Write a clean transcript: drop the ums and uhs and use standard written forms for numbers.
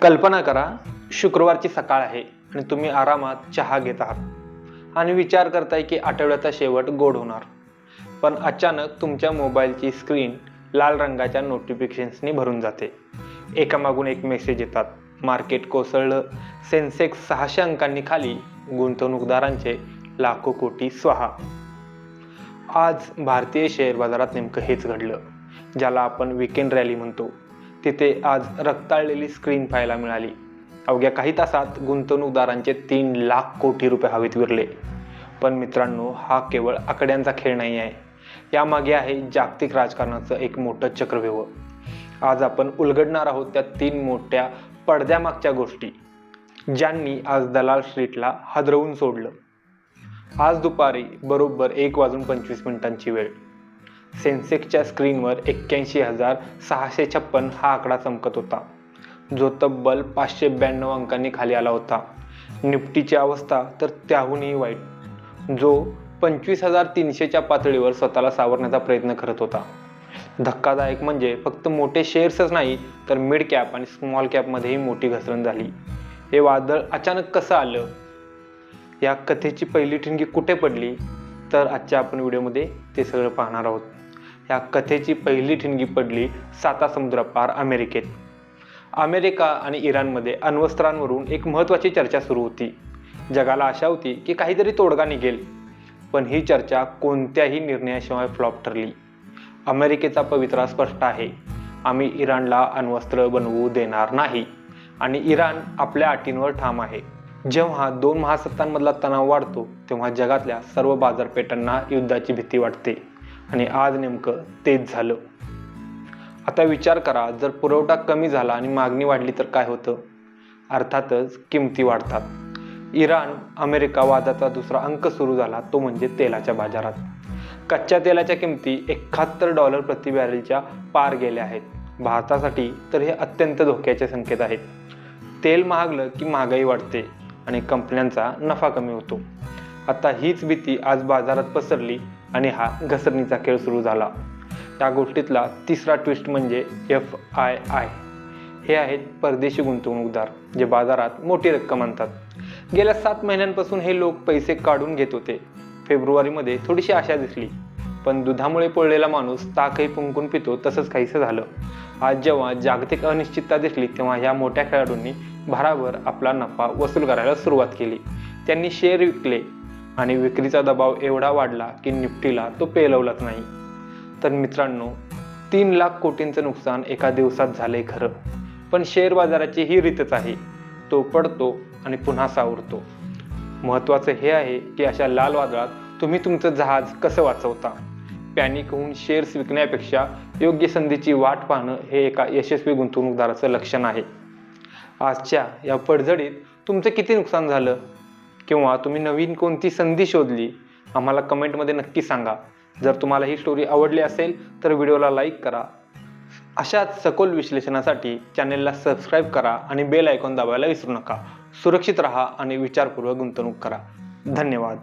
कल्पना करा, शुक्रवारची सकाळ आहे आणि तुम्ही आरामात चहा घेत आहात आणि विचार करताय की आठवड्याचा शेवट गोड होणार. पण अचानक तुमच्या मोबाईलची स्क्रीन लाल रंगाच्या नोटिफिकेशन्सनी भरून जाते. एकामागून एक मेसेज येतात. मार्केट कोसळलं, सेन्सेक्स 600 अंकांनी खाली, गुंतवणूकदारांचे लाखो कोटी स्वाहा. आज भारतीय शेअर बाजारात नेमकं हेच घडलं, ज्याला आपण वीकेंड रॅली म्हणतो. तिथे आज रक्ताळलेली स्क्रीन पाहायला मिळाली. अवघ्या काही तासात गुंतवणूकदारांचे 3 लाख कोटी रुपये हवेत विरले. पण मित्रांनो, हा केवळ आकड्यांचा खेळ नाही आहे. यामागे आहे जागतिक राजकारणाचं एक मोठं चक्रव्यूह. आज आपण उलगडणार आहोत त्या 3 मोठ्या पडद्यामागच्या गोष्टी, ज्यांनी आज दलाल स्ट्रीटला हादरवून सोडलं. आज दुपारी बरोबर 1:25 वेळ सेन्सेक्सच्या स्क्रीनवर 81,656 हा आकडा चमकत होता, जो तब्बल 592 अंकांनी खाली आला होता. निफ्टीची अवस्था तर त्याहूनही वाईट, जो 25,300च्या पातळीवर स्वतःला सावरण्याचा प्रयत्न करत होता. धक्कादायक म्हणजे फक्त मोठे शेअर्सच नाही, तर मिड कॅप आणि स्मॉल कॅपमध्येही मोठी घसरण झाली. हे वादळ अचानक कसं आलं? या कथेची पहिली ठिणगी कुठे पडली? तर आजच्या आपण व्हिडिओमध्ये ते सगळं पाहणार आहोत. या कथेची पहिली ठिणगी पडली सातासमुद्रापार अमेरिकेत. अमेरिका आणि इराणमध्ये अण्वस्त्रांवरून एक महत्त्वाची चर्चा सुरू होती. जगाला आशा होती की काहीतरी तोडगा निघेल, पण ही चर्चा कोणत्याही निर्णयाशिवाय फ्लॉप ठरली. अमेरिकेचा पवित्रा स्पष्ट आहे: आम्ही इराणला अण्वस्त्र बनवू देणार नाही, आणि इराण आपल्या अटींवर ठाम आहे. जेव्हा 2 महासत्तांमधला तणाव वाढतो, तेव्हा जगातल्या सर्व बाजारपेठांना युद्धाची भीती वाटते. आणि आज नेमकं तेच झालं. आता विचार करा, जर पुरवठा कमी झाला आणि मागणी वाढली तर काय होतं? अर्थातच किमती वाढतात. इराण अमेरिका वादाचा दुसरा अंक सुरू झाला, तो म्हणजे तेलाच्या बाजारात. कच्च्या तेलाच्या किमती $71 प्रति बॅरेलच्या पार गेल्या आहेत. भारतासाठी तर हे अत्यंत धोक्याचे संकेत आहेत. तेल महागलं की महागाई वाढते आणि कंपन्यांचा नफा कमी होतो. आता हीच भीती आज बाजारात पसरली आणि हा घसरणीचा खेळ सुरू झाला. या गोष्टीतला तिसरा ट्विस्ट म्हणजे FII. हे आहेत परदेशी गुंतवणूकदार, जे बाजारात मोठी रक्कम आणतात. गेल्या 7 महिन्यांपासून हे लोक पैसे काढून घेत होते. फेब्रुवारीमध्ये थोडीशी आशा दिसली, पण दुधामुळे पोळलेला माणूस ताकही फुंकून पितो, तसंच काहीसं झालं. आज जेव्हा जागतिक अनिश्चितता दिसली, तेव्हा ह्या मोठ्या खेळाडूंनी भराभर आपला नफा वसूल करायला सुरुवात केली. त्यांनी शेअर विकले आणि विक्रीचा दबाव एवढा वाढला की निफ्टीला तो पेलवलाच नाही. तर मित्रांनो, 3 लाख कोटींचं नुकसान एका दिवसात झालंय खरं, पण शेअर बाजाराची ही रीतच आहे. तो पडतो आणि पुन्हा सावरतो. महत्त्वाचं हे आहे की अशा लाल वादळात तुम्ही तुमचं जहाज कसं वाचवता. पॅनिक होऊन शेअर्स विकण्यापेक्षा योग्य संधीची वाट पाहणं हे एका यशस्वी गुंतवणूकदाराचं लक्षण आहे. आजच्या या पडझडीत तुमचं किती नुकसान झालं, किंवा तुम्ही नवीन कोणती संधी शोधली, आम्हाला कमेंटमध्ये नक्की सांगा. जर तुम्हाला ही स्टोरी आवडली असेल तर व्हिडिओला लाईक करा. अशाच सखोल विश्लेषणासाठी चॅनेलला सबस्क्राईब करा आणि बेल आयकॉन दाबायला विसरू नका. सुरक्षित राहा आणि विचारपूर्वक गुंतवणूक करा. धन्यवाद.